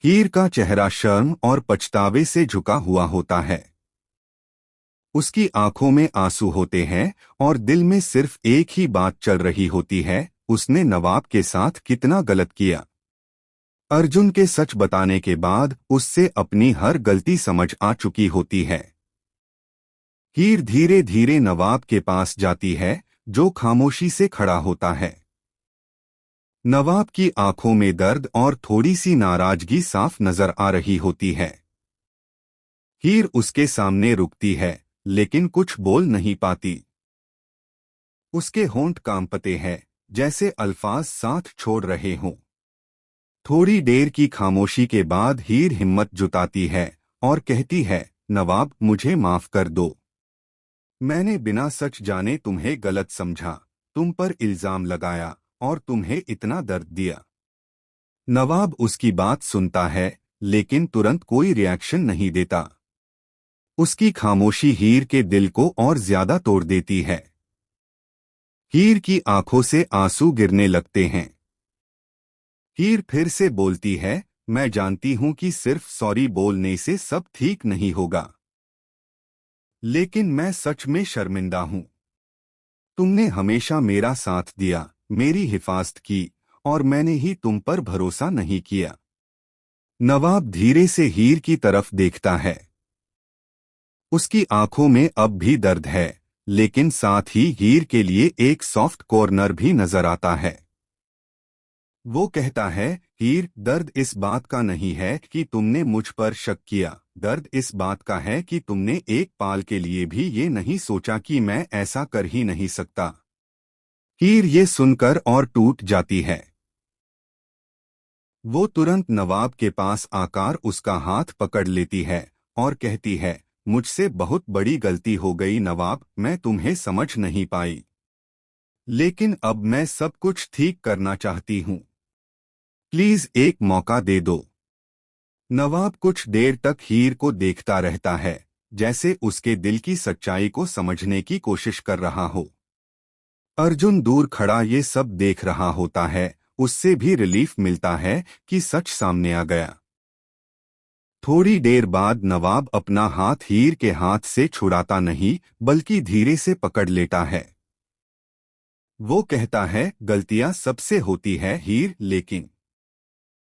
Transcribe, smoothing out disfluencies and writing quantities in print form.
हीर का चेहरा शर्म और पछतावे से झुका हुआ होता है। उसकी आंखों में आंसू होते हैं और दिल में सिर्फ एक ही बात चल रही होती है, उसने नवाब के साथ कितना गलत किया। अर्जुन के सच बताने के बाद उससे अपनी हर गलती समझ आ चुकी होती है। हीर धीरे धीरे नवाब के पास जाती है, जो खामोशी से खड़ा होता है। नवाब की आंखों में दर्द और थोड़ी सी नाराजगी साफ नजर आ रही होती है। हीर उसके सामने रुकती है, लेकिन कुछ बोल नहीं पाती। उसके होंठ कांपते हैं, जैसे अल्फाज साथ छोड़ रहे हों। थोड़ी देर की खामोशी के बाद हीर हिम्मत जुटाती है और कहती है, नवाब मुझे माफ कर दो। मैंने बिना सच जाने तुम्हें गलत समझा, तुम पर इल्जाम लगाया और तुम्हें इतना दर्द दिया। नवाब उसकी बात सुनता है, लेकिन तुरंत कोई रिएक्शन नहीं देता। उसकी खामोशी हीर के दिल को और ज्यादा तोड़ देती है। हीर की आंखों से आंसू गिरने लगते हैं। हीर फिर से बोलती है, मैं जानती हूं कि सिर्फ सॉरी बोलने से सब ठीक नहीं होगा, लेकिन मैं सच में शर्मिंदा हूं। तुमने हमेशा मेरा साथ दिया, मेरी हिफाजत की, और मैंने ही तुम पर भरोसा नहीं किया। नवाब धीरे से हीर की तरफ देखता है। उसकी आंखों में अब भी दर्द है, लेकिन साथ ही हीर के लिए एक सॉफ्ट कॉर्नर भी नजर आता है। वो कहता है, हीर, दर्द इस बात का नहीं है कि तुमने मुझ पर शक किया, दर्द इस बात का है कि तुमने एक पाल के लिए भी ये नहीं सोचा कि मैं ऐसा कर ही नहीं सकता। हीर ये सुनकर और टूट जाती है। वो तुरंत नवाब के पास आकर उसका हाथ पकड़ लेती है और कहती है, मुझसे बहुत बड़ी गलती हो गई नवाब, मैं तुम्हें समझ नहीं पाई, लेकिन अब मैं सब कुछ ठीक करना चाहती हूँ। प्लीज एक मौका दे दो। नवाब कुछ देर तक हीर को देखता रहता है, जैसे उसके दिल की सच्चाई को समझने की कोशिश कर रहा हो। अर्जुन दूर खड़ा ये सब देख रहा होता है, उससे भी रिलीफ मिलता है कि सच सामने आ गया। थोड़ी देर बाद नवाब अपना हाथ हीर के हाथ से छुड़ाता नहीं, बल्कि धीरे से पकड़ लेता है। वो कहता है, गलतियां सबसे होती है हीर, लेकिन